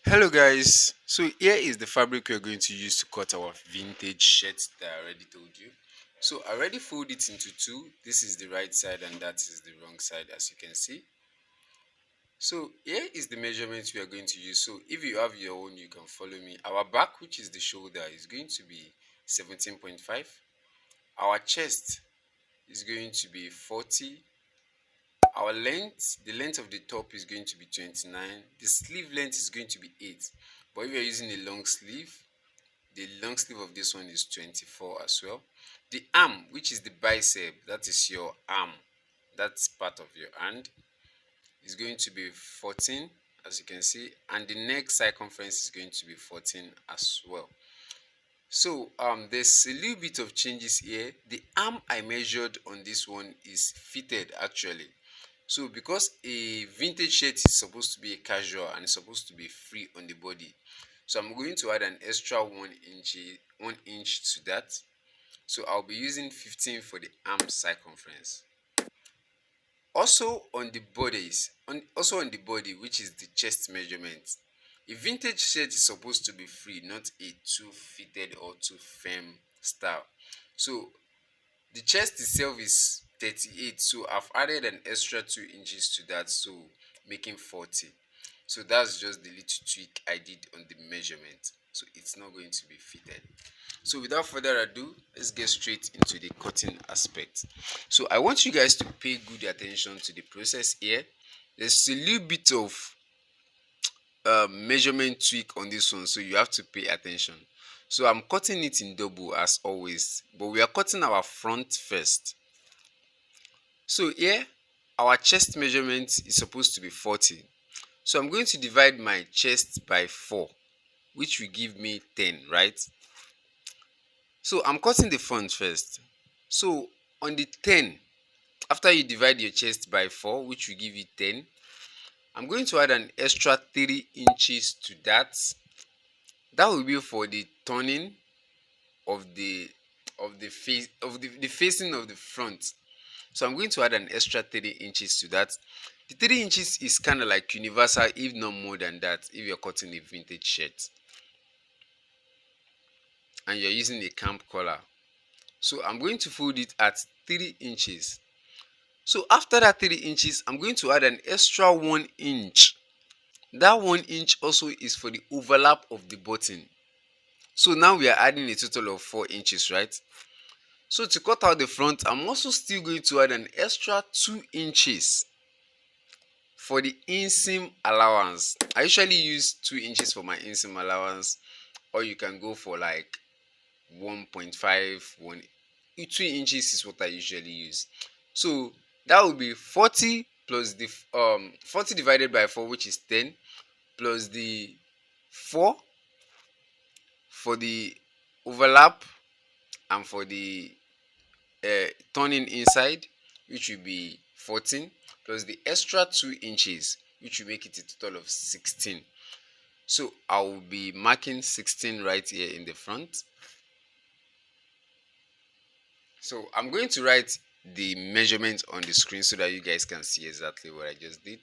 Hello guys, so here is the fabric we're going to use to cut our vintage shirts that I already told you. So I already fold it into two. This is the right side and that is the wrong side, as you can see. So here is the measurements we are going to use. So if you have your own, you can follow me. Our back, which is the shoulder, is going to be 17.5. Our chest is going to be 40. Our length, the length of the top is going to be 29. The sleeve length is going to be 8. But if you're using a long sleeve, the long sleeve of this one is 24 as well. The arm, which is the bicep, that is your arm, that's part of your hand, is going to be 14, as you can see, and the neck circumference is going to be 14 as well. So there's a little bit of changes here. The arm I measured on this one is fitted actually. So because a vintage shirt is supposed to be a casual and it's supposed to be free on the body, so I'm going to add an extra 1 inch to that. So I'll be using 15 for the arm circumference. Also on the body, which is the chest measurement. A vintage shirt is supposed to be free, not a too fitted or too firm style. So the chest itself is 38, so I've added an extra 2 inches to that, so making 40. So that's just the little tweak I did on the measurement, so it's not going to be fitted. So without further ado, let's get straight into the cutting aspect. So I want you guys to pay good attention to the process here. There's a little bit of measurement tweak on this one, so you have to pay attention. So I'm cutting it in double as always, but we are cutting our front first. So here our chest measurement is supposed to be 40. So I'm going to divide my chest by 4, which will give me 10, right? So I'm cutting the front first. So on the 10, after you divide your chest by 4, which will give you 10, I'm going to add an extra 3 inches to that. That will be for the turning of the face of the facing of the front. So I'm going to add an extra 3 inches to that. The 3 inches is kind of like universal, if not more than that, if you're cutting a vintage shirt and you're using a camp collar. So I'm going to fold it at 3 inches. So after that 3 inches, I'm going to add an extra 1 inch. That 1 inch also is for the overlap of the button. So now we are adding a total of 4 inches, right? So to cut out the front, I'm also still going to add an extra 2 inches for the inseam allowance. I usually use 2 inches for my inseam allowance, or you can go for like 1.5, 2 inches is what I usually use. So that will be 40 plus the 40 divided by 4, which is 10, plus the 4 for the overlap and for the turning inside, which will be 14, plus the extra 2 inches, which will make it a total of 16. So I will be marking 16 right here in the front. So I'm going to write the measurement on the screen so that you guys can see exactly what I just did.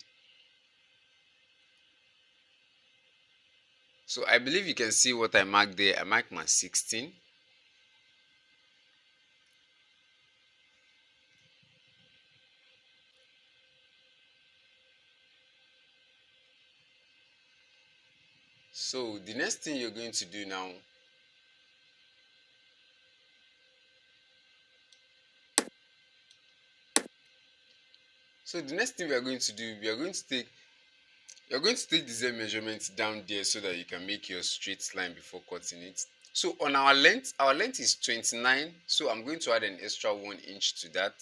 So I believe you can see what I marked there. I marked my 16. So the next thing you're going to do now, we are going to do, you're going to take the Z measurement down there so that you can make your straight line before cutting it. So on our length is 29, so I'm going to add an extra 1 inch to that,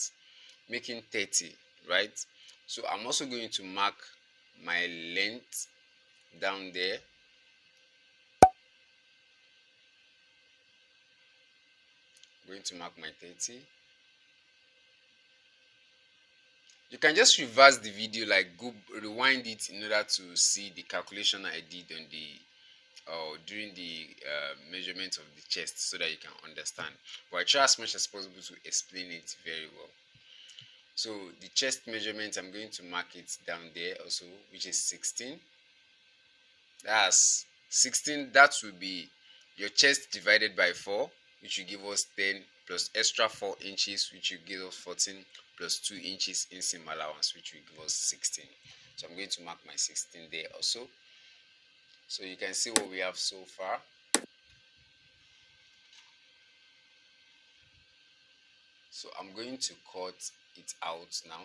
making 30, right? So I'm also going to mark my length down there. I'm going to mark my 30. You can just reverse the video, like go rewind it in order to see the calculation I did on the during the measurement of the chest, so that you can understand. But I try as much as possible to explain it very well. So the chest measurement, I'm going to mark it down there also, which is 16. That's 16. That will be your chest divided by 4, which will give us 10, plus extra 4 inches, which will give us 14, plus 2 inches inseam allowance, which will give us 16. So I'm going to mark my 16 there also. So you can see what we have so far. So I'm going to cut it out now,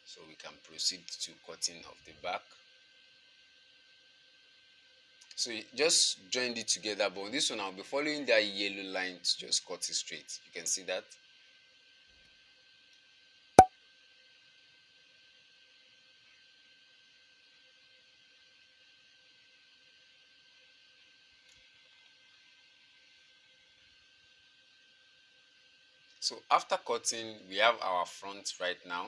so we can proceed to cutting of the back. So you just joined it together, but on this one I'll be following that yellow line to just cut it straight. You can see that. So after cutting, we have our front right now.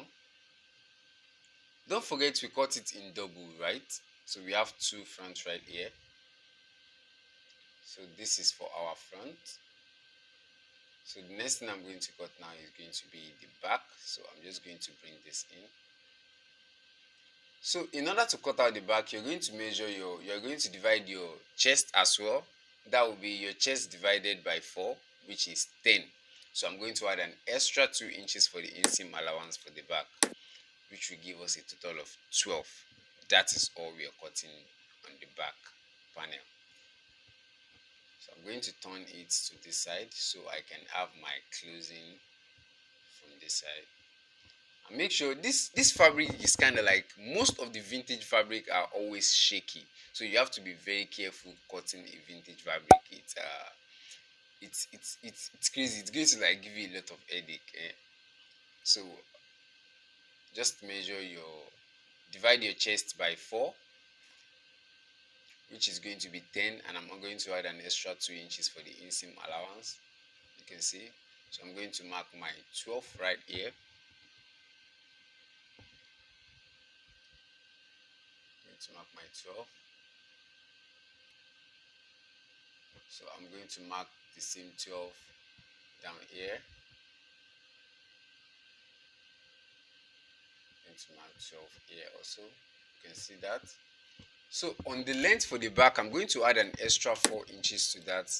Don't forget we cut it in double, right? So we have two fronts right here. So this is for our front. So the next thing I'm going to cut now is going to be the back. So I'm just going to bring this in. So in order to cut out the back, you're going to you're going to divide your chest as well. That will be your chest divided by 4, which is 10. So I'm going to add an extra 2 inches for the inseam allowance for the back, which will give us a total of 12. That is all we are cutting on the back panel. So I'm going to turn it to this side so I can have my closing from this side. And make sure this fabric is kind of like most of the vintage fabric are always shaky, so you have to be very careful cutting a vintage fabric. It's crazy. It's going to like give you a lot of headache. So just measure divide your chest by 4, which is going to be 10, and I'm going to add an extra 2 inches for the inseam allowance. You can see. So I'm going to mark my 12 right here. I'm going to mark my 12. So I'm going to mark the same 12 down here. I'm going to mark 12 here also. You can see that. So on the length for the back, I'm going to add an extra 4 inches to that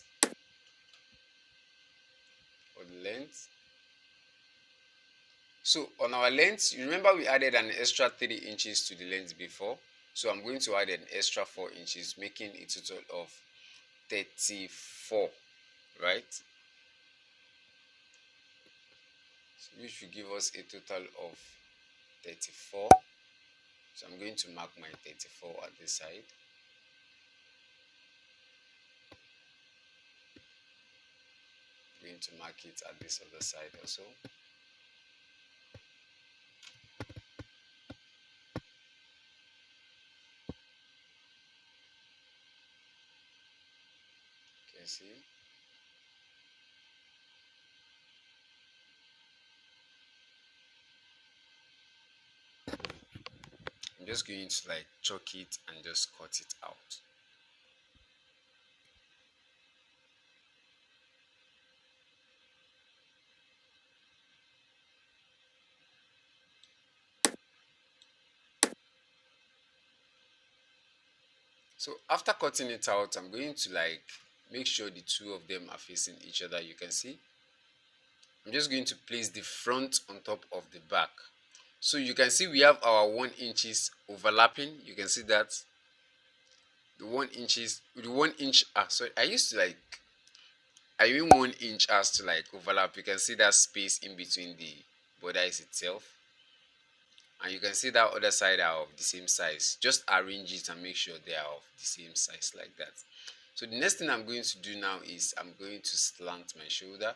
for the length. So on our length, you remember we added an extra 3 inches to the length before. So I'm going to add an extra 4 inches, making a total of 34, right? So which will give us a total of 34. So I'm going to mark my 34 at this side. I'm going to mark it at this other side also. You can see. I'm just going to like chalk it and just cut it out. So after cutting it out, I'm going to like make sure the two of them are facing each other. You can see. I'm just going to place the front on top of the back. So you can see we have our 1 inches overlapping. You can see that the 1 inches, the 1 inch. Sorry, I mean 1 inch has to like overlap. You can see that space in between the bodice itself, and you can see that other side are of the same size. Just arrange it and make sure they are of the same size like that. So the next thing I'm going to do now is I'm going to slant my shoulder.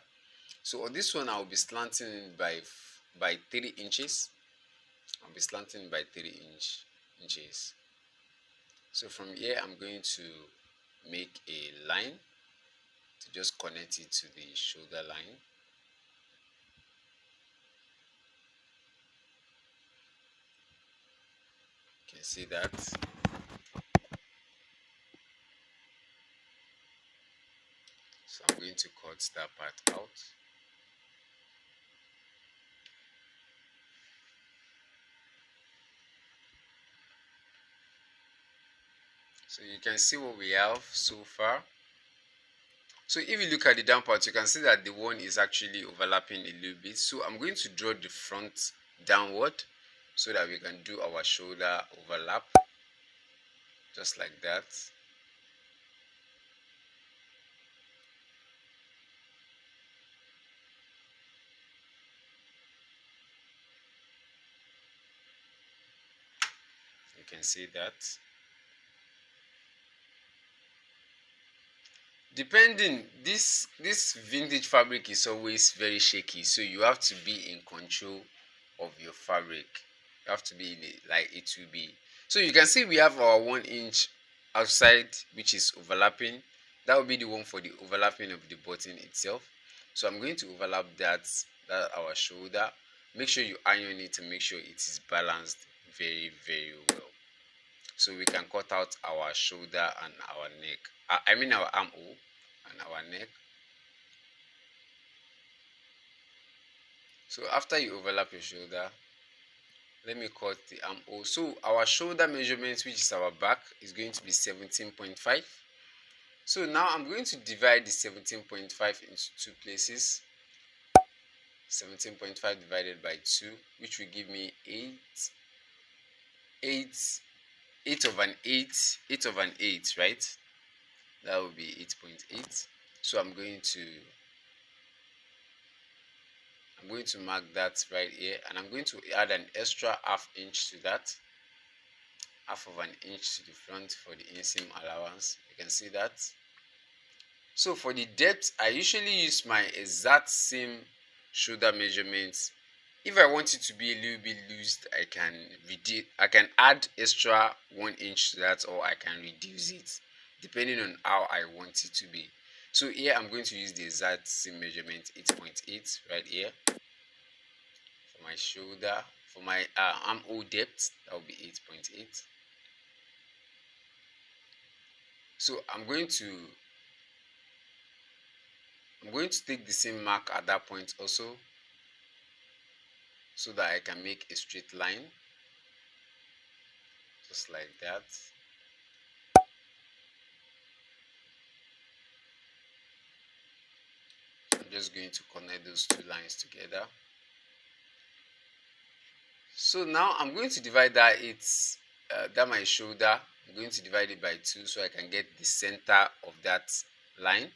So on this one I'll be slanting by 3 inches. I'll be slanting by 3 inches. So from here I'm going to make a line to just connect it to the shoulder line. You can see that. So I'm going to cut that part out. So you can see what we have so far. So if you look at the down part, you can see that the one is actually overlapping a little bit. So I'm going to draw the front downward so that we can do our shoulder overlap, just like that. You can see that. Depending, this vintage fabric is always very shaky, so you have to be in control of your fabric. You have to be in it like it will be. So you can see we have our 1 inch outside, which is overlapping. That will be the one for the overlapping of the button itself. So I'm going to overlap that our shoulder. Make sure you iron it to make sure it is balanced very well, so we can cut out our shoulder and our neck. I mean our armhole and our neck. So after you overlap your shoulder, let me cut the armhole. So our shoulder measurement, which is our back, is going to be 17.5. So now I'm going to divide the 17.5 into two places. 17.5 divided by 2, which will give me 8 of an 8, right? That will be 8.8. So I'm going to mark that right here, and I'm going to add an extra ½ inch to that, half of an inch to the front for the inseam allowance. You can see that. So for the depth, I usually use my exact same shoulder measurements. If I want it to be a little bit loose, I can add extra 1 inch to that, or I can reduce it depending on how I want it to be. So here I'm going to use the exact same measurement, 8.8 right here for my shoulder. For my armhole depth, that will be 8.8. So I'm going to take the same mark at that point also, so that I can make a straight line, just like that. I'm just going to connect those two lines together. So now I'm going to divide that my shoulder. I'm going to divide it by 2 so I can get the center of that line.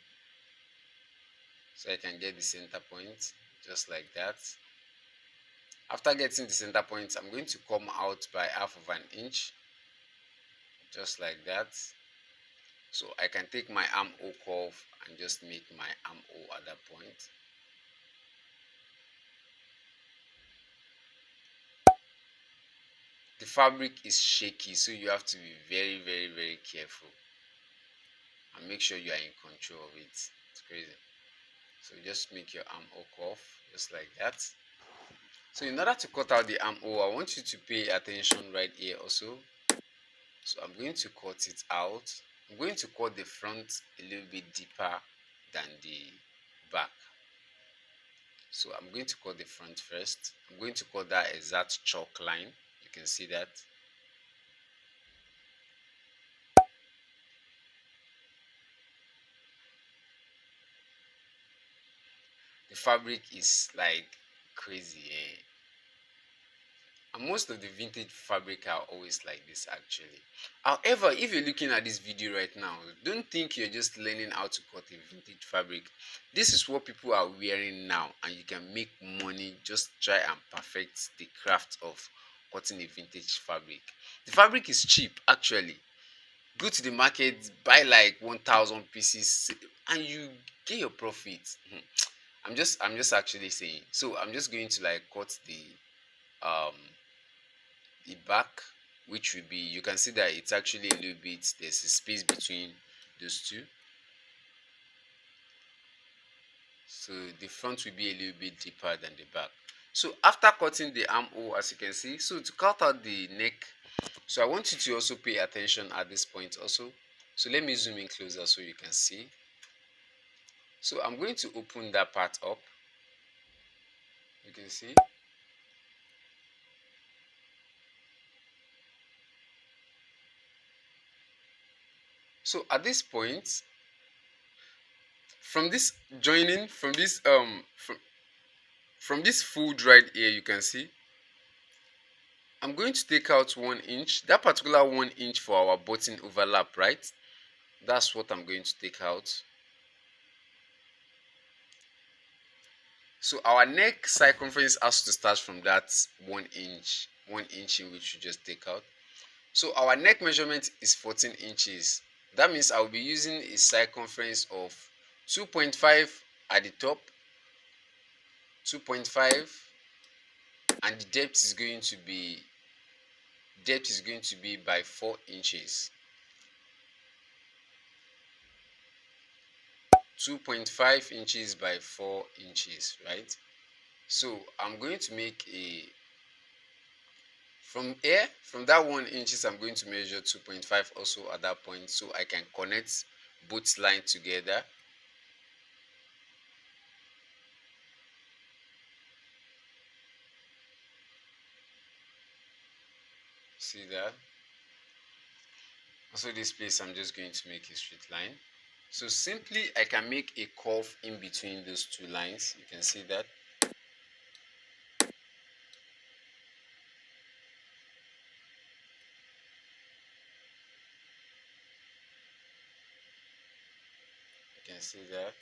So I can get the center point, just like that. After getting the center point, I'm going to come out by ½ of an inch, just like that. So I can take my armhole curve and just make my armhole at that point. The fabric is shaky, so you have to be very careful and make sure you are in control of it. It's crazy. So just make your armhole curve, just like that. So in order to cut out the armhole, I want you to pay attention right here also. So I'm going to cut it out. I'm going to cut the front a little bit deeper than the back. So I'm going to cut the front first. I'm going to cut that exact chalk line. You can see that. The fabric is like crazy, eh? And most of the vintage fabric are always like this actually. However, if you're looking at this video right now, don't think you're just learning how to cut a vintage fabric. This is what people are wearing now, and you can make money. Just try and perfect the craft of cutting a vintage fabric. The fabric is cheap actually. Go to the market, buy like 1,000 pieces, and you get your profit. I'm just actually saying. So I'm just going to like cut um the back, which will be, you can see that it's actually a little bit, there's a space between those two. So the front will be a little bit deeper than the back. So after cutting the armhole, as you can see, so to cut out the neck, so I want you to also pay attention at this point also. So let me zoom in closer so you can see. So I'm going to open that part up. You can see. So at this point, from this joining, from this fold right here, you can see I'm going to take out 1 inch. That particular 1 inch for our button overlap, right? That's what I'm going to take out. So our neck circumference has to start from that 1 inch, 1 inch in which you just take out. So our neck measurement is 14 inches. That means I'll be using a circumference of 2.5 at the top, 2.5, and the depth is going to be by 4 inches. 2.5 inches by 4 inches, right? So I'm going to make a from here, from that 1 inches, I'm going to measure 2.5 also at that point, so I can connect both lines together. See that? Also this place, I'm just going to make a straight line. So simply I can make a curve in between those two lines. You can see that. You can see that.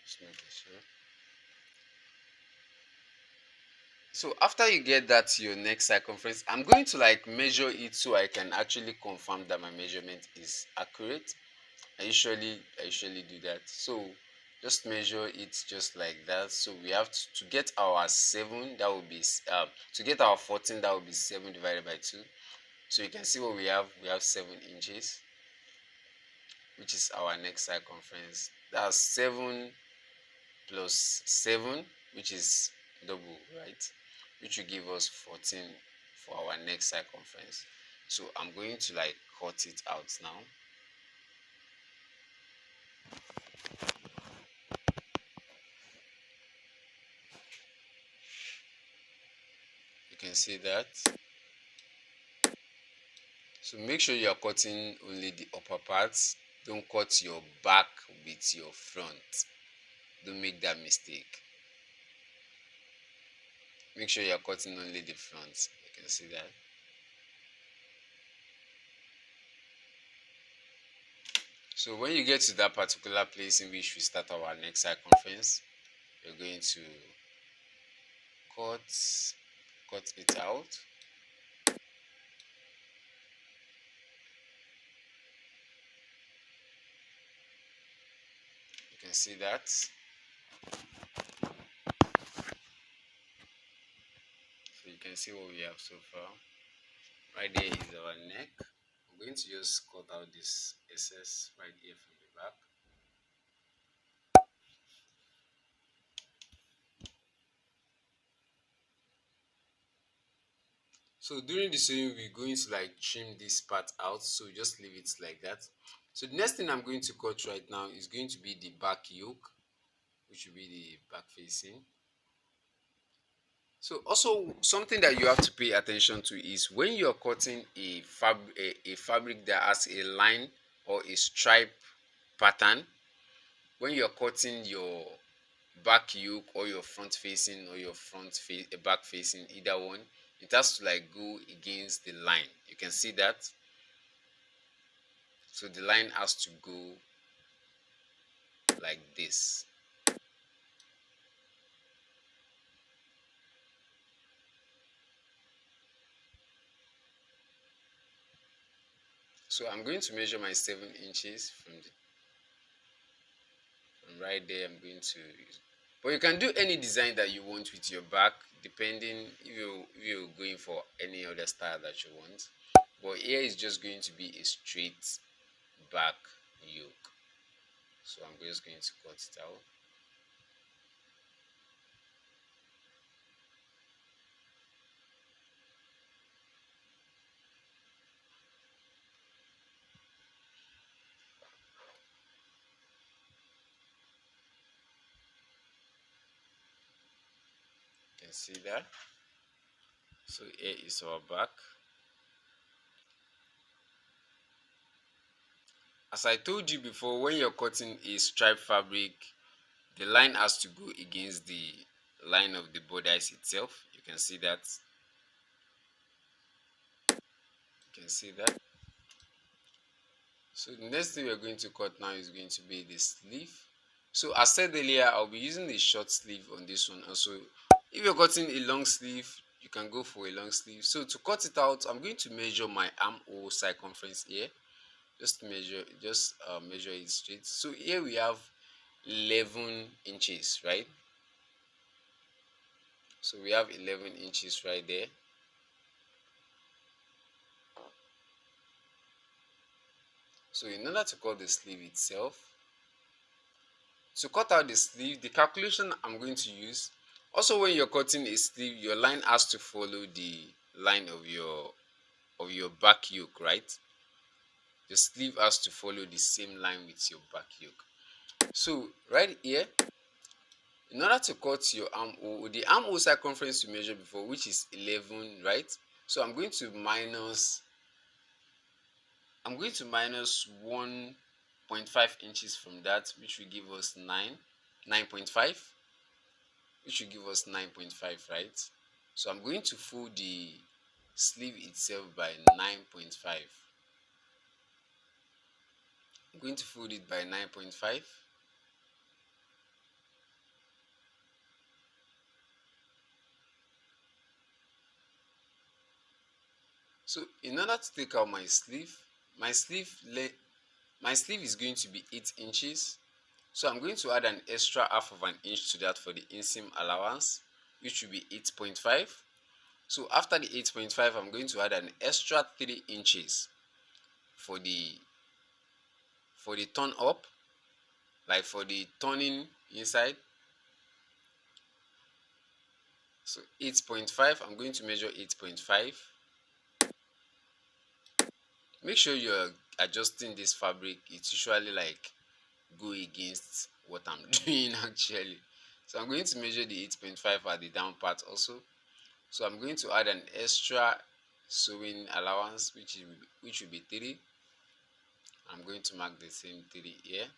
Just make it sure. So after you get that to your neck circumference, I'm going to like measure it so I can actually confirm that my measurement is accurate. I usually do that. So just measure it just like that. So we have to get our 7, that will be to get our 14, that will be 7 divided by 2. So you can see what we have. We have 7 inches, which is our neck circumference. That's 7 plus 7, which is double, right? Which will give us 14 for our neck circumference. So I'm going to like cut it out now. You can see that. So make sure you are cutting only the upper parts. Don't cut your back with your front. Don't make that mistake. Make sure you are cutting only the front. You can see that. So when you get to that particular place in which we start our neck circumference, you're going to cut it out. You can see that. So you can see what we have so far. Right there is our neck. I'm going to just cut out this excess right here from the back. So during the sewing, we're going to like trim this part out. So just leave it like that. So the next thing I'm going to cut right now is going to be the back yoke, which will be the back facing. So also something that you have to pay attention to is when you're cutting a fabric that has a line or a stripe pattern, when you're cutting your back yoke or your front facing or your back facing, either one, it has to like go against the line. You can see that. So the line has to go like this. So I'm going to measure my 7 inches from right there. I'm going to use, but you can do any design that you want with your back, depending if you're going for any other style that you want. But here is just going to be a straight back yoke. So I'm just going to cut it out. You can see that. So here is our back. As I told you before, when you're cutting a striped fabric, the line has to go against the line of the bodice itself. You can see that. You can see that. So the next thing we're going to cut now is going to be the sleeve. So as said earlier, I'll be using a short sleeve on this one also. If you're cutting a long sleeve, you can go for a long sleeve. So to cut it out, I'm going to measure my armhole circumference here. Measure it straight. So here we have 11 inches, right? So we have 11 inches right there. So in order to cut the sleeve itself, to cut out the sleeve, the calculation I'm going to use, also when you're cutting a sleeve, your line has to follow the line of your back yoke, right? The sleeve has to follow the same line with your back yoke. So right here, in order to cut your armhole, the armhole circumference you measured before, which is 11, right? So I'm going to minus 1.5 inches from that, which will give us 9.5, which will give us 9.5, right? So I'm going to fold the sleeve itself by 9.5. I'm going to fold it by 9.5. So in order to take out my sleeve, my sleeve is going to be 8 inches. So I'm going to add an extra half of an inch to that for the inseam allowance, which will be 8.5. So after the 8.5, I'm going to add an extra 3 inches for the turn up, like for the turning inside. So 8.5, I'm going to measure 8.5. Make sure you're adjusting this fabric. It's usually like go against what I'm doing actually. So I'm going to measure the 8.5 at the down part also. So I'm going to add an extra sewing allowance, which will be 3. I'm going to mark the same 3 here.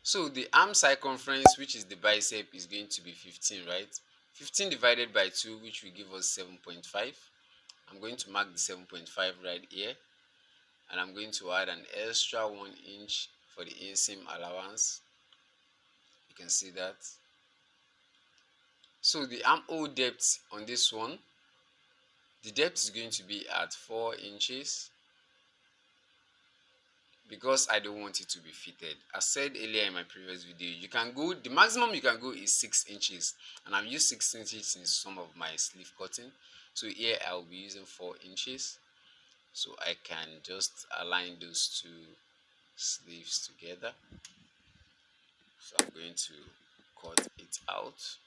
So the arm circumference, which is the bicep, is going to be 15, right? 15 divided by 2, which will give us 7.5. I'm going to mark the 7.5 right here. And I'm going to add an extra 1 inch for the inseam allowance. You can see that. So the armhole depth on this one, the depth is going to be at 4 inches because I don't want it to be fitted. As said earlier in my previous video, you can go, the maximum you can go is 6 inches, and I've used 6 inches in some of my sleeve cutting. So here I'll be using 4 inches, so I can just align those two sleeves together. So I'm going to cut it out.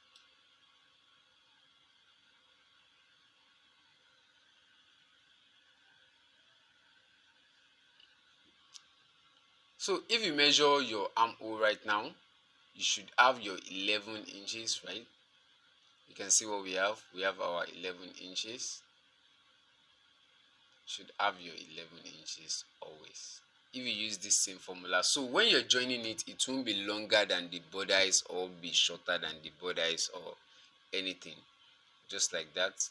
So if you measure your armhole right now, you should have your 11 inches, right? You can see what we have. We have our 11 inches. Should have your 11 inches always. If you use this same formula, so when you're joining it, it won't be longer than the bodice or be shorter than the bodice or anything. Just like that.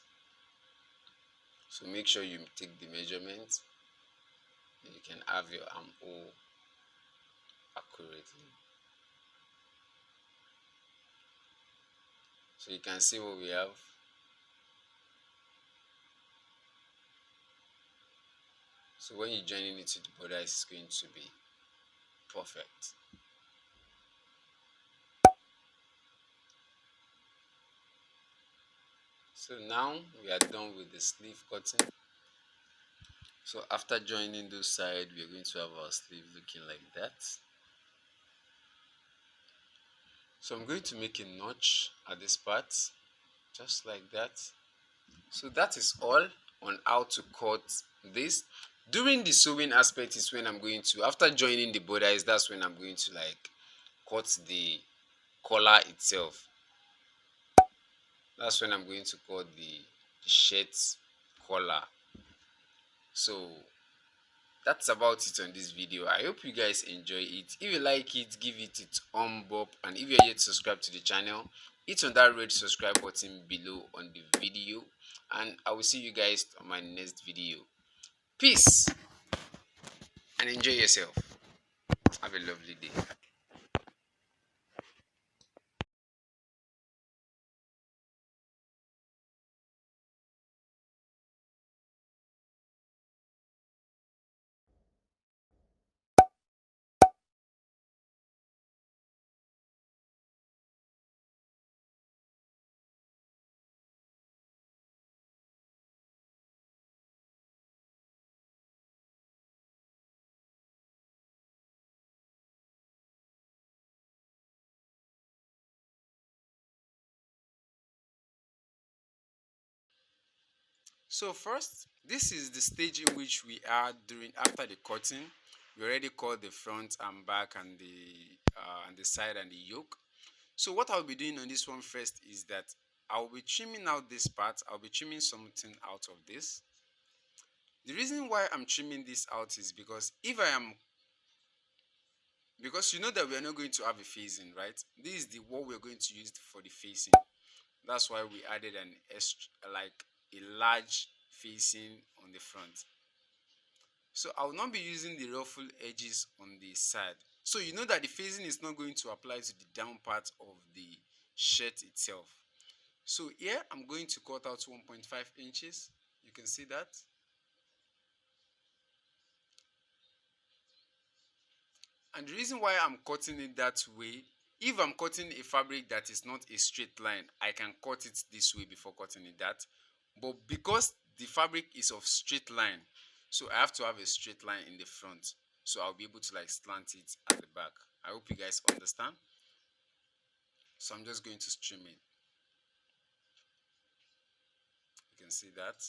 So make sure you take the measurement. And you can have your armhole accurately. So you can see what we have. So when you're joining it to the bodice, it's going to be perfect. So now we are done with the sleeve cutting. So after joining those sides, we are going to have our sleeve looking like that. So I'm going to make a notch at this part, just like that. So that is all on how to cut this. During the sewing aspect is when I'm going to, after joining the bodice, that's when I'm going to like cut the collar itself. That's when I'm going to cut the shirt collar. So that's about it on this video. I hope you guys enjoy it. If you like it, give it its up, and if you're yet to subscribe to the channel, hit on that red subscribe button below on the video, and I will see you guys on my next video. Peace and enjoy yourself. Have a lovely day. So first, this is the stage in which we are during after the cutting. We already cut the front and back and the side and the yoke. So what I'll be doing on this one first is that I'll be trimming out this part. I'll be trimming something out of this. The reason why I'm trimming this out is because you know that we are not going to have a facing, right? This is the what we're going to use for the facing. That's why we added an extra, like a large facing on the front. So I will not be using the ruffle edges on the side. So you know that the facing is not going to apply to the down part of the shirt itself. So here I'm going to cut out 1.5 inches. You can see that. And the reason why I'm cutting it that way, if I'm cutting a fabric that is not a straight line, I can cut it this way before cutting it that. But because the fabric is of straight line, so I have to have a straight line in the front. So I'll be able to like slant it at the back. I hope you guys understand. So I'm just going to trim it. You can see that.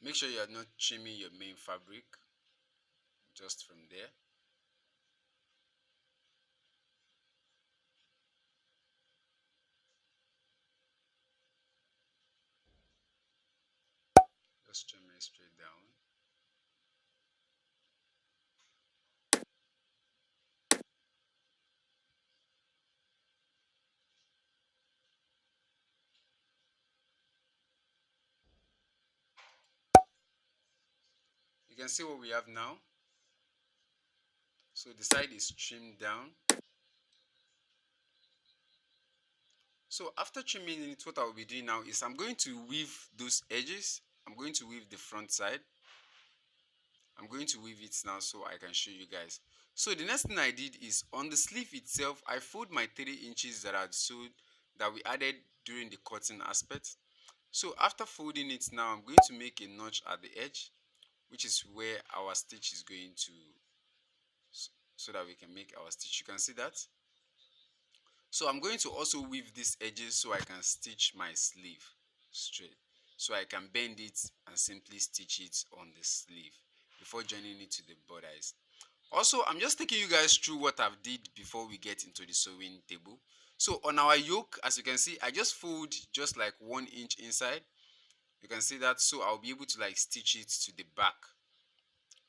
Make sure you are not trimming your main fabric just from there. Just trim it straight down. You can see what we have now. So the side is trimmed down. So after trimming it, what I will be doing now is I'm going to weave those edges. I'm going to weave the front side. I'm going to weave it now so I can show you guys. So the next thing I did is on the sleeve itself, I fold my 3 inches that I sewed that we added during the cutting aspect. So after folding it now, I'm going to make a notch at the edge, which is where our stitch is going to, so that we can make our stitch. You can see that. So I'm going to also weave these edges so I can stitch my sleeve straight. So I can bend it and simply stitch it on the sleeve before joining it to the borders. Also, I'm just taking you guys through what I've did before we get into the sewing table. So on our yoke, as you can see, I just fold just like 1 inch inside. You can see that, so I'll be able to like stitch it to the back.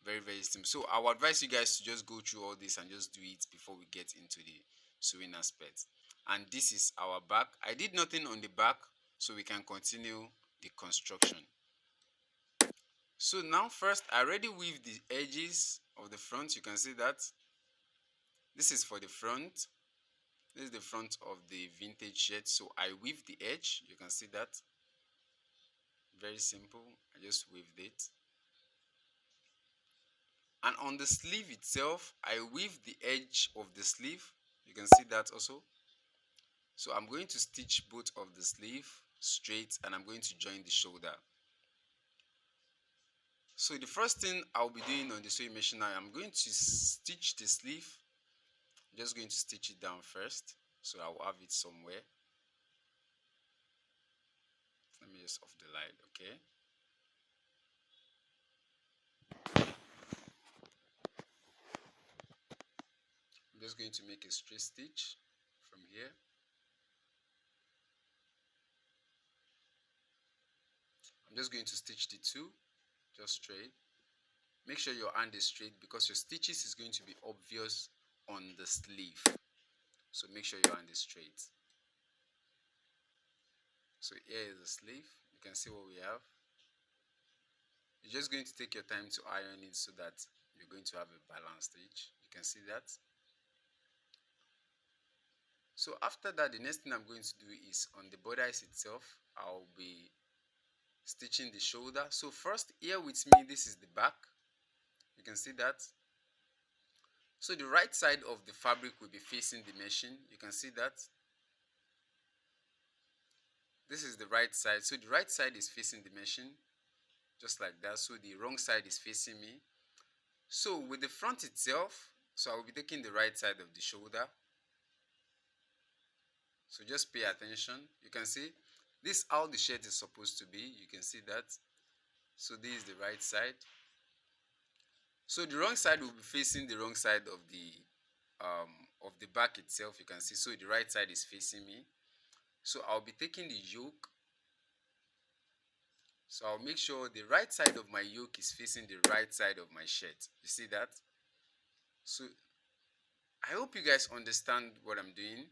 Very simple. So I would advise you guys to just go through all this and just do it before we get into the sewing aspect. And this is our back. I did nothing on the back, so we can continue the construction. So now first I already weave the edges of the front. You can see that this is for the front. This is the front of the vintage shirt. So I weave the edge. You can see that. Very simple. I just weaved it. And on the sleeve itself, I weave the edge of the sleeve. You can see that also. So I'm going to stitch both of the sleeve straight and I'm going to join the shoulder. So the first thing I'll be doing on the sewing machine now, I'm going to stitch the sleeve. I'm just going to stitch it down first, so I'll have it somewhere. Let me just off the light, okay? I'm just going to make a straight stitch from here. I'm just going to stitch the two, just straight. make sure your hand is straight because your stitches is going to be obvious on the sleeve. So make sure your hand is straight. So here is the sleeve. You can see what we have. You're just going to take your time to iron it so that you're going to have a balanced stitch. You can see that. So after that, the next thing I'm going to do is on the bodice itself, I'll be stitching the shoulder. So first, here with me, this is the back. You can see that. So the right side of the fabric will be facing the machine. You can see that. This is the right side. So the right side is facing the machine, just like that. So the wrong side is facing me. So with the front itself, so I will be taking the right side of the shoulder. So just pay attention. You can see this is how the shirt is supposed to be. You can see that. So this is the right side. So the wrong side will be facing the wrong side of the back itself. You can see. So the right side is facing me. So I'll be taking the yoke. So I'll make sure the right side of my yoke is facing the right side of my shirt. You see that? So I hope you guys understand what I'm doing.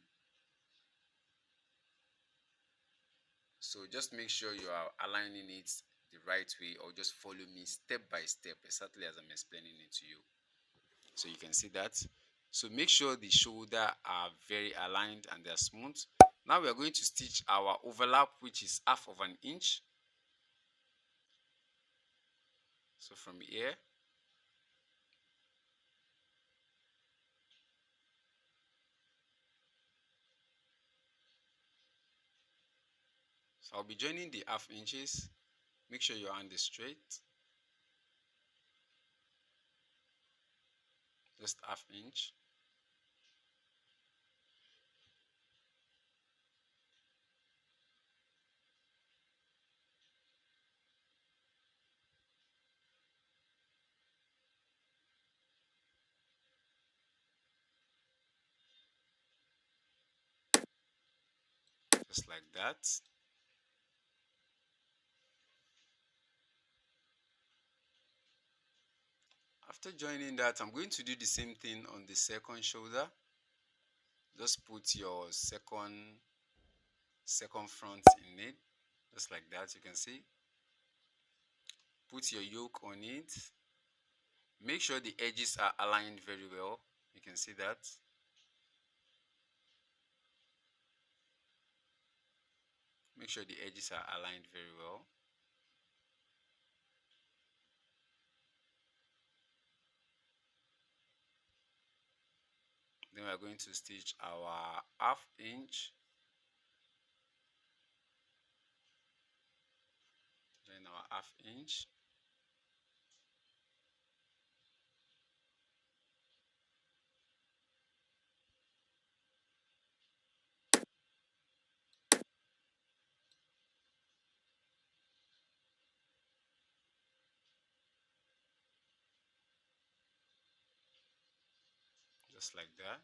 So just make sure you are aligning it the right way, or just follow me step by step exactly as I'm explaining it to you. So you can see that. So make sure the shoulder are very aligned and they're smooth. Now we are going to stitch our overlap, which is half of an inch. So from here, so I'll be joining the half inches. Make sure your hand is straight. Just half inch. Just like that. After joining that, I'm going to do the same thing on the second shoulder. Just put your second front in it, just like that. You can see. Put your yoke on it. Make sure the edges are aligned very well. You can see that. Make sure the edges are aligned very well. Then we are going to stitch our half inch. Then our half inch. Just like that.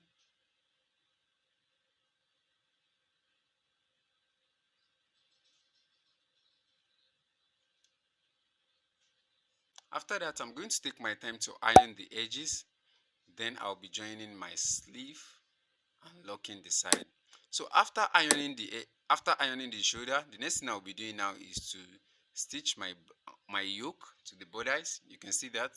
After that, I'm going to take my time to iron the edges. Then I'll be joining my sleeve and locking the side. So after ironing the shoulder, the next thing I'll be doing now is to stitch my yoke to the bodice. You can see that.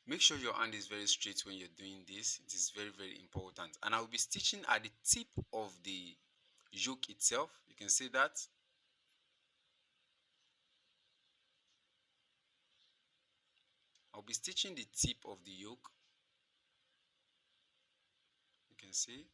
Make sure your hand is very straight when you're doing this. It is very, very important. And I'll be stitching at the tip of the yoke itself. You can see that. I'll be stitching the tip of the yoke. You can see.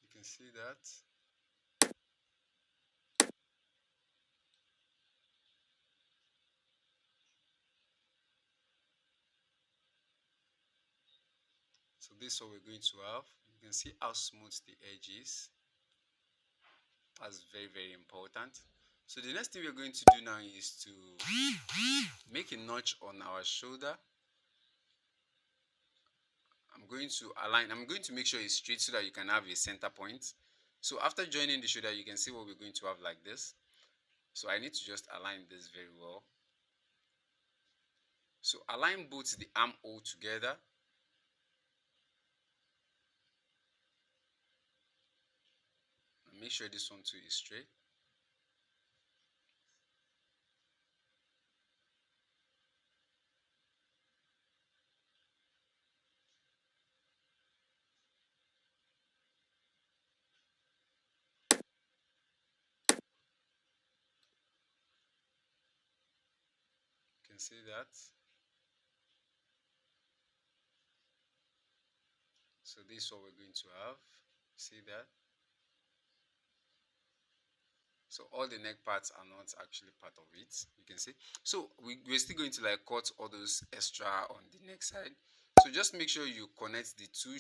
You can see that. So this is what we're going to have. You can see how smooth the edge is. That's very, very important. So the next thing we're going to do now is to make a notch on our shoulder. I'm going to make sure it's straight so that you can have a center point. So after joining the shoulder, you can see what we're going to have like this. So I need to just align this very well. So align both the armhole together. And make sure this one too is straight. You can see that. So this is what we're going to have. See that? So all the neck parts are not actually part of it. You can see. So we're still going to like cut all those extra on the neck side. So just make sure you connect the two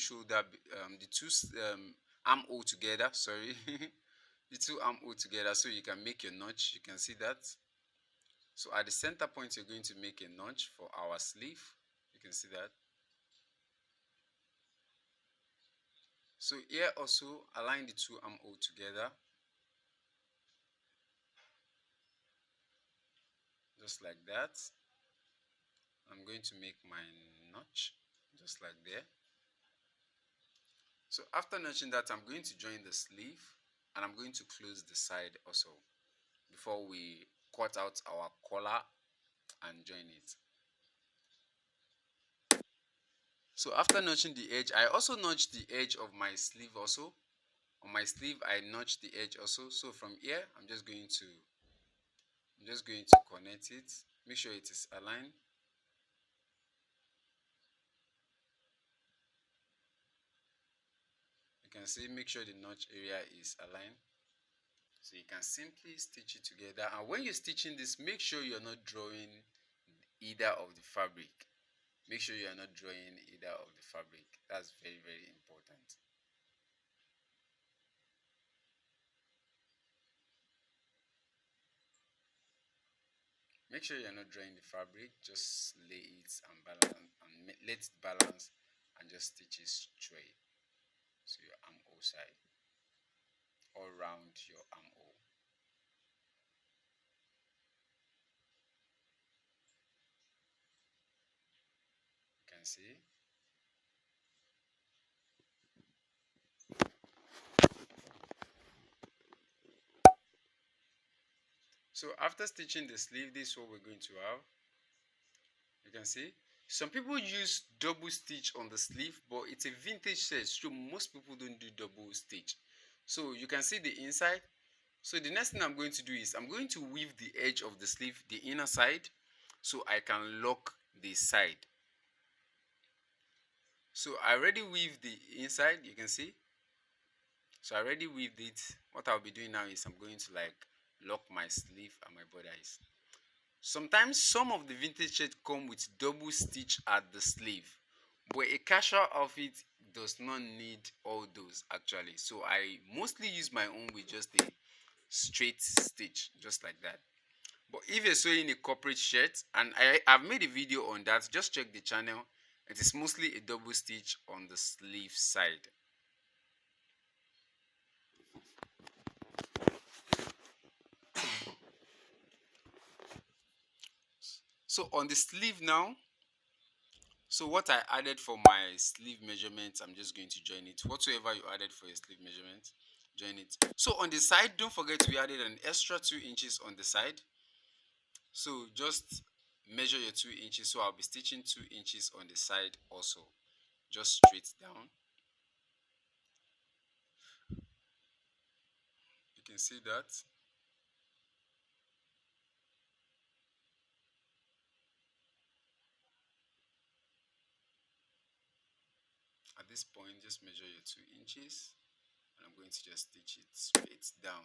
armhole together. Sorry, the two armhole together so you can make your notch. You can see that. So at the center point, you're going to make a notch for our sleeve. You can see that. So here also align the two armhole together. Just like that. I'm going to make my notch just like there. So after notching that, I'm going to join the sleeve and I'm going to close the side also before we cut out our collar and join it. So after notching the edge, I also notched the edge of my sleeve also. On my sleeve, I notched the edge also. So from here, I'm just going to connect it. Make sure it is aligned. You can see, make sure the notch area is aligned. So you can simply stitch it together. And when you're stitching this, make sure you're not drawing either of the fabric. Make sure you're not drawing either of the fabric. That's very, very important. Make sure you're not drawing the fabric. Just lay it and balance and let it balance and just stitch it straight. So your armhole side, all round your armhole. You can see. So after stitching the sleeve, this is what we're going to have. You can see. Some people use double stitch on the sleeve, but it's a vintage set, so most people don't do double stitch. So you can see the inside. So the next thing I'm going to do is I'm going to weave the edge of the sleeve, the inner side, so I can lock the side. So I already weaved the inside, you can see. So I already weaved it. What I'll be doing now is I'm going to like lock my sleeve and my bodice. Sometimes some of the vintage shirts come with double stitch at the sleeve, but a casual outfit does not need all those actually. So I mostly use my own with just a straight stitch, just like that. But if you're sewing a corporate shirt, and I've made a video on that, just check the channel. It is mostly a double stitch on the sleeve side. So on the sleeve now, so what I added for my sleeve measurement, I'm just going to join it. Whatsoever you added for your sleeve measurement, join it. So on the side, don't forget we added an extra 2 inches on the side. So just measure your 2 inches. So I'll be stitching 2 inches on the side also, just straight down. You can see that. At this point, just measure your 2 inches and I'm going to just stitch it straight down.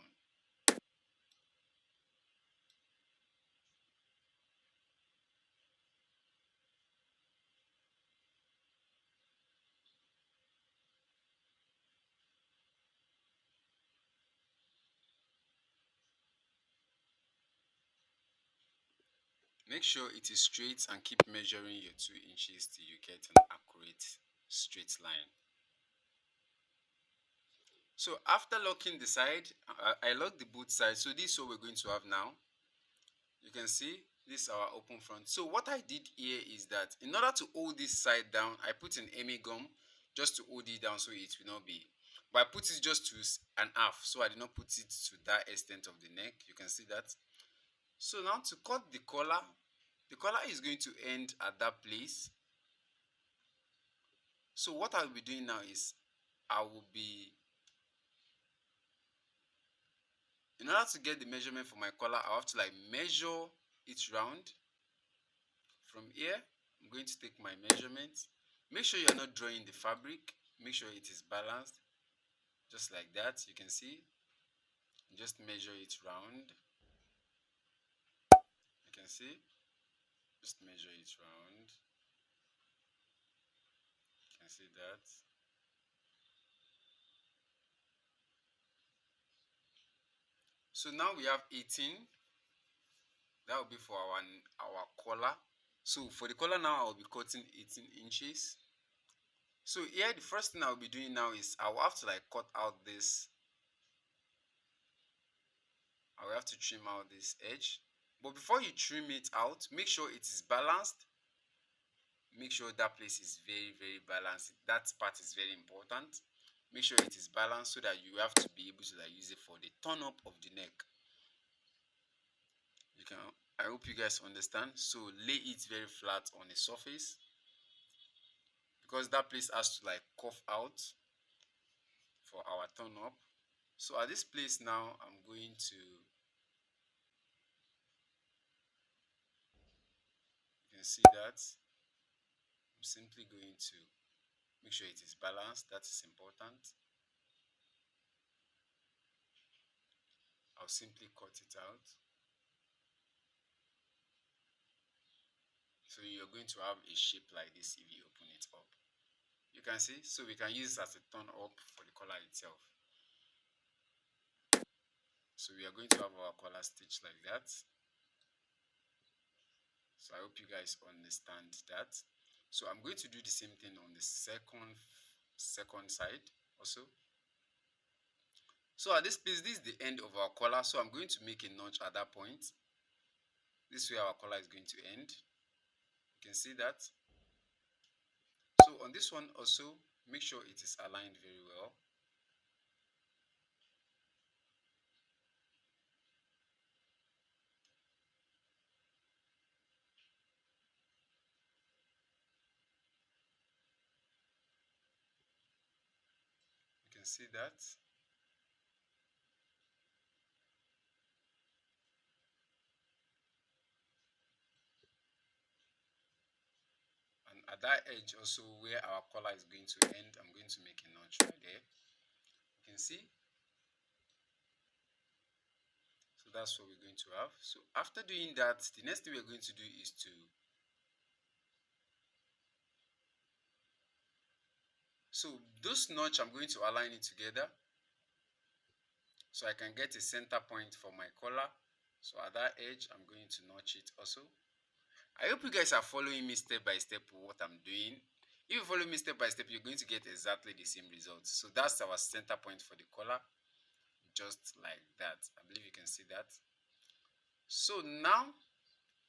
Make sure it is straight and keep measuring your 2 inches till you get an accurate straight line. So after locking the side, I locked the both sides. So this is what we're going to have now. You can see this is our open front. So what I did here is that in order to hold this side down, I put an Emi gum just to hold it down so it will not be. But I put it just to an half, so I did not put it to that extent of the neck. You can see that. So now to cut the collar is going to end at that place. So what I'll be doing now is I will be, in order to get the measurement for my collar, I have to like measure it round. From here, I'm going to take my measurement. Make sure you're not drawing the fabric. Make sure it is balanced, just like that. You can see, just measure it round. You can see, just measure it round. You can see that. So now we have 18. That will be for our collar. So for the collar now, I'll be cutting 18 inches. So here, the first thing I'll be doing now is I will have to like cut out this. I will have to trim out this edge. But before you trim it out, make sure it is balanced. Make sure that place is very, very balanced. That part is very important. Make sure it is balanced so that you have to be able to like use it for the turn up of the neck. You can, I hope you guys understand. So lay it very flat on the surface, because that place has to like curve out for our turn up. So at this place now, I'm going to, you can see that I'm simply going to make sure it is balanced. That is important. I'll simply cut it out. So you're going to have a shape like this if you open it up. You can see, so we can use it as a turn up for the collar itself. So we are going to have our collar stitch like that. So I hope you guys understand that. So I'm going to do the same thing on the second side also. So at this place, this is the end of our collar. So I'm going to make a notch at that point. This way our collar is going to end. You can see that. So on this one also, make sure it is aligned very well. You can see that. And at that edge also where our collar is going to end, I'm going to make a notch right there. You can see. So that's what we're going to have. So after doing that, the next thing we're going to do is to, so those notch, I'm going to align it together so I can get a center point for my collar. So at that edge, I'm going to notch it also. I hope you guys are following me step by step what I'm doing. If you follow me step by step, you're going to get exactly the same results. So that's our center point for the collar, just like that. I believe you can see that. So now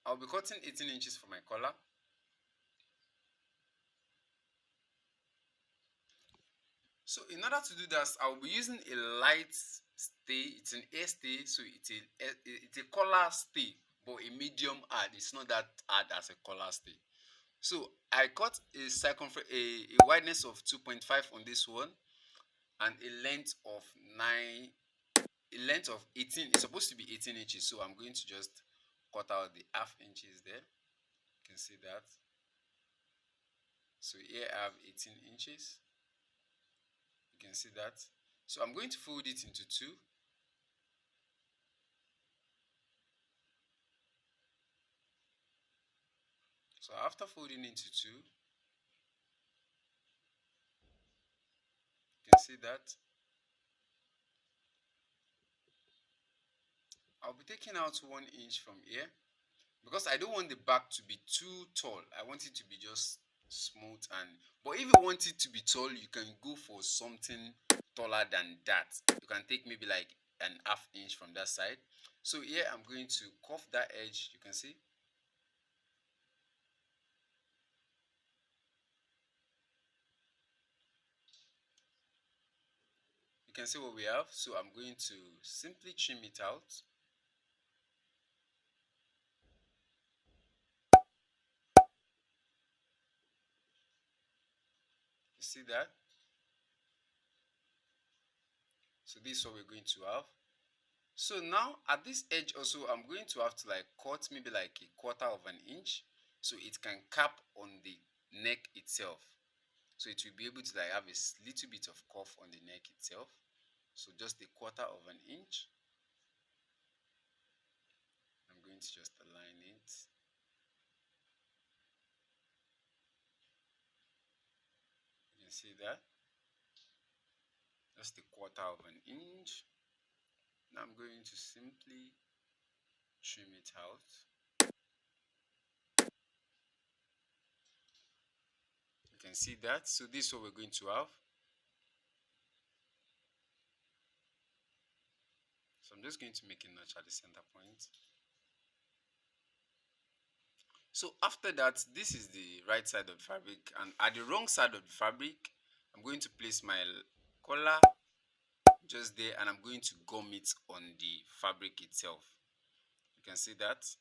I'll be cutting 18 inches for my collar. So in order to do that, I'll be using a light stay. It's an air stay, so it's a collar stay, but a medium hard. It's not that hard as a collar stay. So I cut a circumference, a wideness of 2.5 on this one, and a length of 18. It's supposed to be 18 inches, so I'm going to just cut out the half inches there. You can see that. So here I have 18 inches. You can see that. So I'm going to fold it into two. So after folding into two, you can see that. I'll be taking out 1 inch from here. because I don't want the back to be too tall. I want it to be just smooth. And but if you want it to be tall, you can go for something taller than that. You can take maybe like an half inch from that side. So here I'm going to curve that edge. You can see. You can see what we have. So I'm going to simply trim it out. You see that? So this is what we're going to have. So now at this edge also, I'm going to have to like cut maybe like a quarter of an inch so it can cap on the neck itself. So it will be able to like have a little bit of curve on the neck itself. So just a quarter of an inch. I'm going to just align it. You can see that. Just a quarter of an inch. Now I'm going to simply trim it out. You can see that. So this is what we're going to have. So I'm just going to make a notch at the center point. So after that, this is the right side of the fabric, and at the wrong side of the fabric, I'm going to place my collar just there, and I'm going to gum it on the fabric itself. You can see that.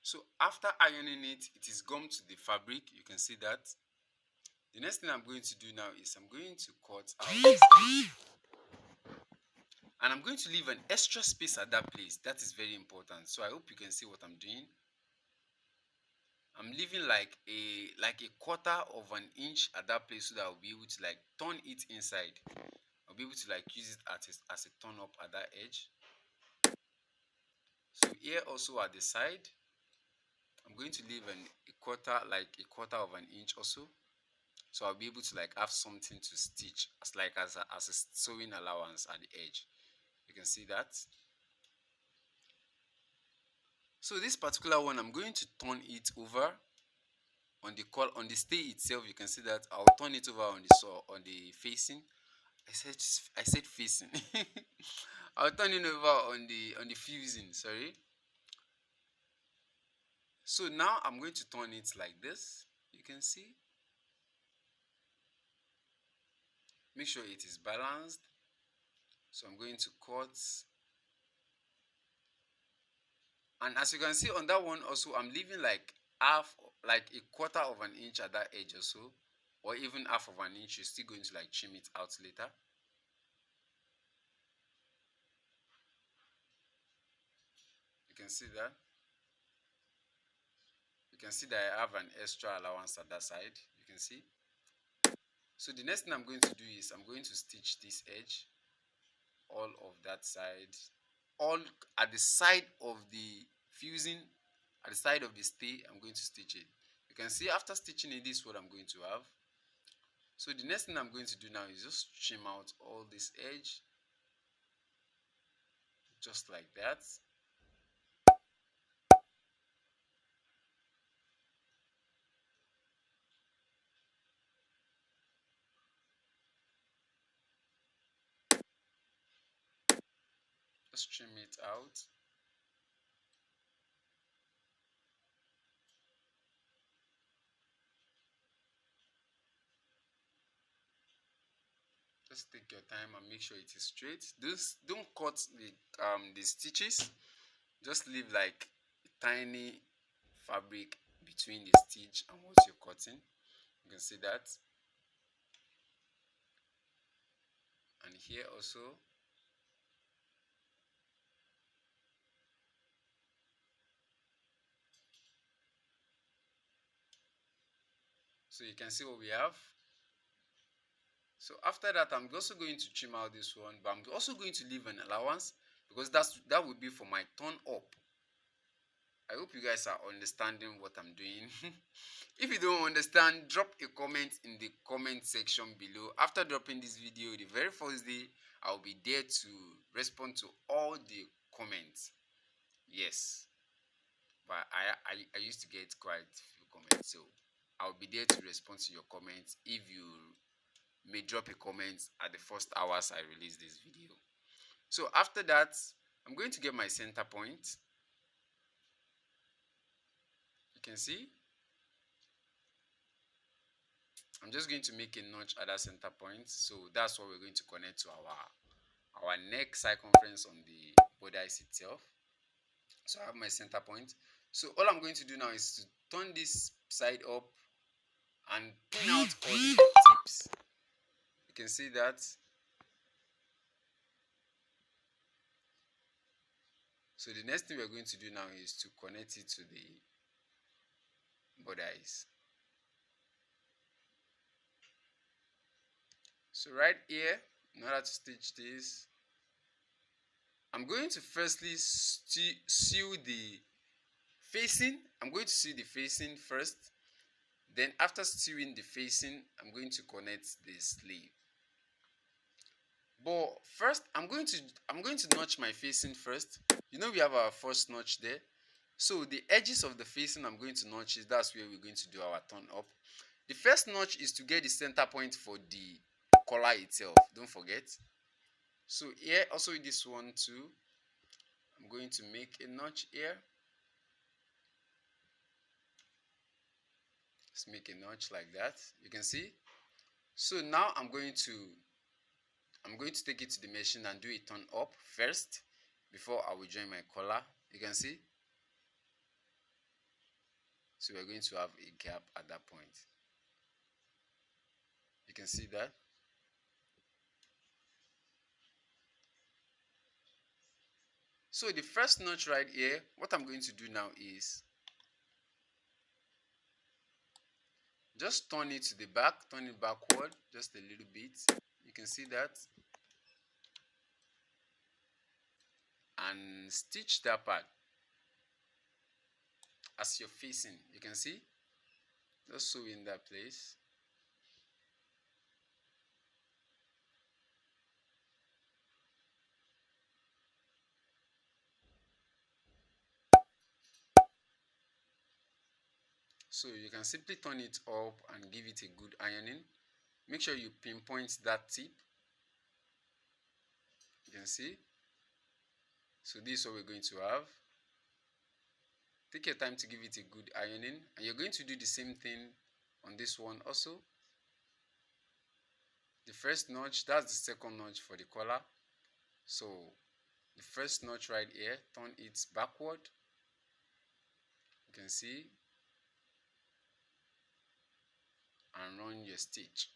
So after ironing it, it is gummed to the fabric. You can see that. The next thing I'm going to do now is I'm going to cut out this edge, and I'm going to leave an extra space at that place. That is very important. So I hope you can see what I'm doing. I'm leaving like a quarter of an inch at that place so that I'll be able to like turn it inside. I'll be able to like use it as a turn up at that edge. So here also at the side, I'm going to leave a quarter of an inch also. So I'll be able to like have something to stitch as a sewing allowance at the edge. You can see that. So this particular one, I'm going to turn it over on the stay itself. You can see that I'll turn it over on the facing. I said facing. I'll turn it over on the fusing. Sorry. So now I'm going to turn it like this. You can see. Make sure it is balanced. So I'm going to cut. And as you can see on that one also, I'm leaving like a quarter of an inch at that edge also, or even half of an inch. You're still going to like trim it out later. You can see that. You can see that I have an extra allowance at that side. You can see. So the next thing I'm going to do is I'm going to stitch this edge, all of that side, all at the side of the fusing, at the side of the stay. I'm going to stitch it. You can see after stitching it, this is what I'm going to have. So the next thing I'm going to do now is just trim out all this edge, just like that. Just trim it out. Just take your time and make sure it is straight. Don't cut the stitches. Just leave like a tiny fabric between the stitch and what you're cutting. You can see that. And here also. So you can see what we have. So after that, I'm also going to trim out this one, but I'm also going to leave an allowance because that would be for my turn up. I hope you guys are understanding what I'm doing. If you don't understand, drop a comment in the comment section below. After dropping this video, the very first day, I'll be there to respond to all the comments. Yes, but I used to get quite a few comments, so I'll be there to respond to your comments if you may drop a comment at the first hours I release this video. So after that, I'm going to get my center point. You can see I'm just going to make a notch at that center point. So that's what we're going to connect to our neck circumference on the bodice itself. So I have my center point. So all I'm going to do now is to turn this side up and pin out all the tips. You can see that. So the next thing we're going to do now is to connect it to the bodice. So right here, in order to stitch this, I'm going to firstly sew the facing. I'm going to sew the facing first. Then after sewing the facing, I'm going to connect the sleeve. But first, I'm going to notch my facing first. You know we have our first notch there. So the edges of the facing I'm going to notch is that's where we're going to do our turn up. The first notch is to get the center point for the collar itself. Don't forget. So here also with this one too, I'm going to make a notch here. Let's make a notch like that. You can see. So now I'm going to take it to the machine and do a turn up first before I will join my collar. You can see. So we're going to have a gap at that point. You can see that. So the first notch right here, what I'm going to do now is just turn it to the back, turn it backward just a little bit. You can see that. And stitch that part as you're facing. You can see. Just sew in that place. So you can simply turn it up and give it a good ironing. Make sure you pinpoint that tip. You can see. So this is what we're going to have. Take your time to give it a good ironing, and you're going to do the same thing on this one also. The first notch, that's the second notch for the collar. So the first notch right here, turn it backward. You can see. And run your stitch.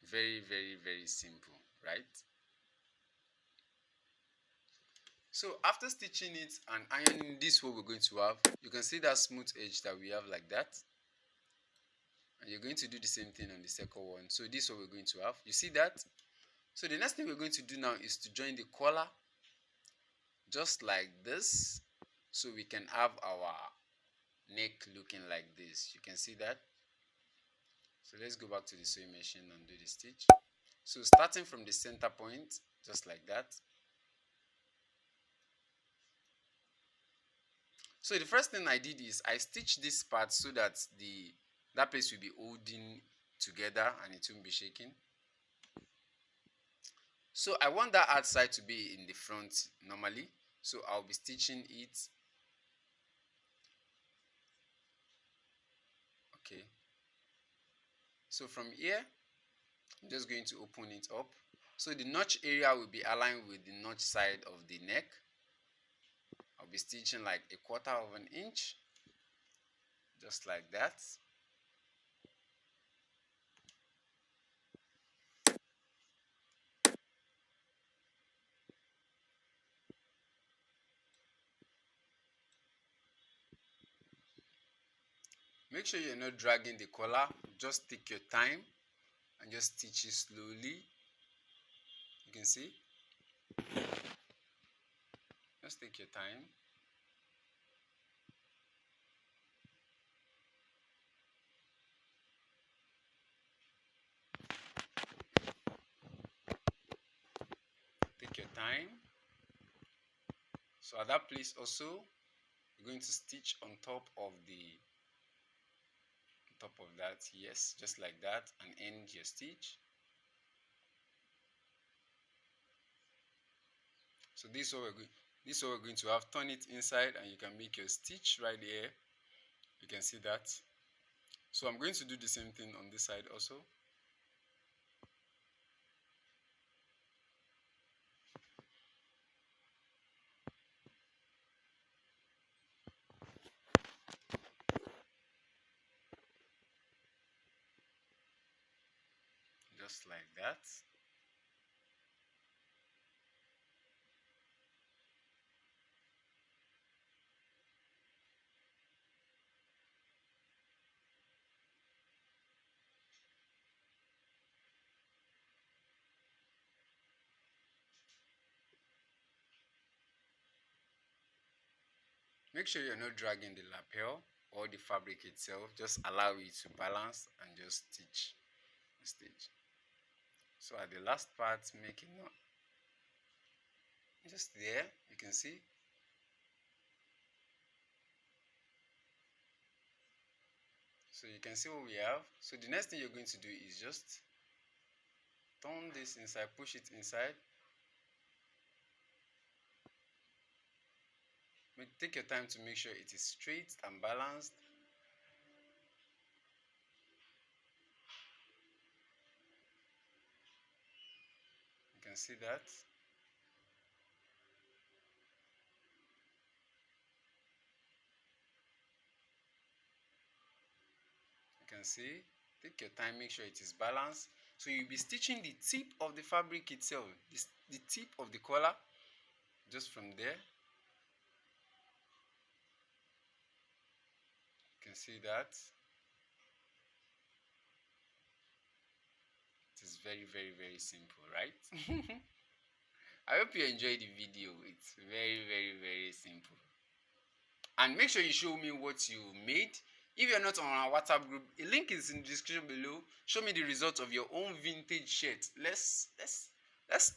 Very, very, very simple, right? So after stitching it and ironing, this is what we're going to have. You can see that smooth edge that we have like that. And you're going to do the same thing on the second one. So this is what we're going to have. You see that? So the next thing we're going to do now is to join the collar just like this. So we can have our neck looking like this. You can see that. So let's go back to the sewing machine and do the stitch. So starting from the center point, just like that. So the first thing I did is I stitched this part so that that place will be holding together and it won't be shaking. So I want that outside to be in the front normally. So I'll be stitching it. Okay. So from here, I'm just going to open it up. So the notch area will be aligned with the notch side of the neck. I'll be stitching like 1/4 of an inch, just like that. Make sure you're not dragging the collar. Just take your time and just stitch it slowly. You can see. Just take your time. time. So at that place also, you're going to stitch on top of that, yes, just like that, and end your stitch. So this is what we're going to have. Turn it inside and you can make your stitch right here. You can see that. So I'm going to do the same thing on this side also. Just like that. Make sure you're not dragging the lapel or the fabric itself. Just allow it to balance and just stitch. So at the last part, make it not just there, you can see. So you can see what we have. So the next thing you're going to do is just turn this inside, push it inside. Take your time to make sure it is straight and balanced. You can see that. You can see. Take your time, make sure it is balanced. So you'll be stitching the tip of the fabric itself, the tip of the collar, just from there. You can see that. It is very, very, very simple, right? I hope you enjoyed the video. It's very, very, very simple. And make sure you show me what you made. If you're not on our WhatsApp group, a link is in the description below. Show me the results of your own vintage shirt. Let's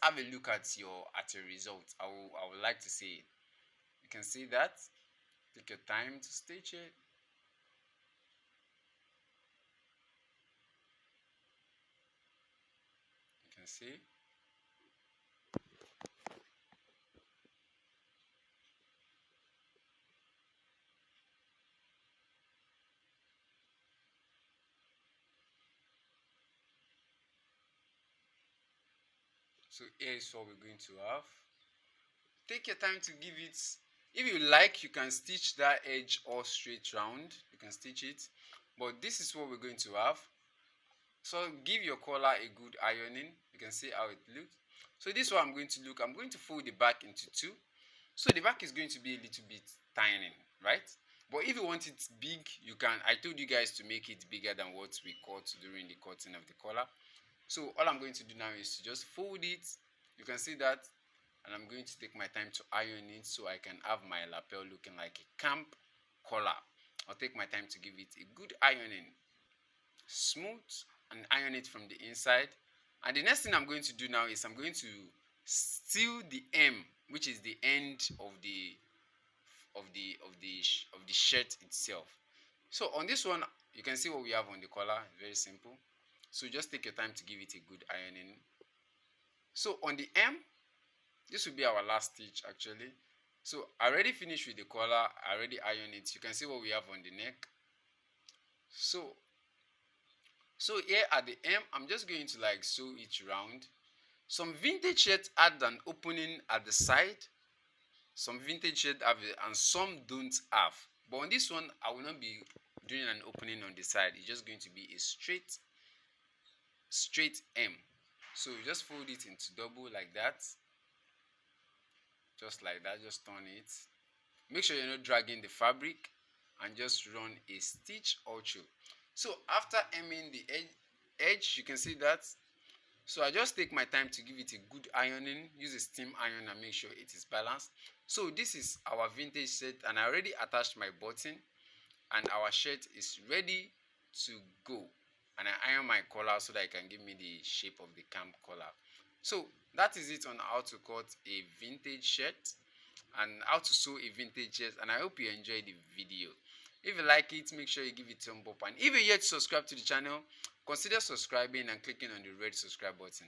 have a look at your result. I would like to see it. You can see that. Take your time to stitch it. You can see. So here is what we're going to have. Take your time to give it. If you like, you can stitch that edge all straight round. You can stitch it. But this is what we're going to have. So give your collar a good ironing. You can see how it looks. So this is what I'm going to look. I'm going to fold the back into two. So the back is going to be a little bit tiny, right? But if you want it big, you can. I told you guys to make it bigger than what we cut during the cutting of the collar. So all I'm going to do now is to just fold it. You can see that. And I'm going to take my time to iron it so I can have my lapel looking like a camp collar. I'll take my time to give it a good ironing. Smooth and iron it from the inside. And the next thing I'm going to do now is I'm going to steal the hem, which is the end of the shirt itself. So on this one, you can see what we have on the collar. Very simple. So just take your time to give it a good ironing. So on the hem, this will be our last stitch actually. So I already finished with the collar. I already ironed it. You can see what we have on the neck. So here at the hem, I'm just going to like sew it round. Some vintage shirts add an opening at the side. Some vintage shirts have it and some don't have. But on this one, I will not be doing an opening on the side. It's just going to be a straight hem. So you just fold it into double like that. Just like that. Just turn it. Make sure you're not dragging the fabric and just run a stitch all through. So after hemming the edge, you can see that. So I just take my time to give it a good ironing. Use a steam iron and make sure it is balanced. So this is our vintage set and I already attached my button and our shirt is ready to go. And I iron my collar so that it can give me the shape of the camp collar. So that is it on how to cut a vintage shirt and how to sew a vintage shirt, and I hope you enjoyed the video. If you like it, make sure you give it a thumb up, and if you're yet to subscribe to the channel, consider subscribing and clicking on the red subscribe button.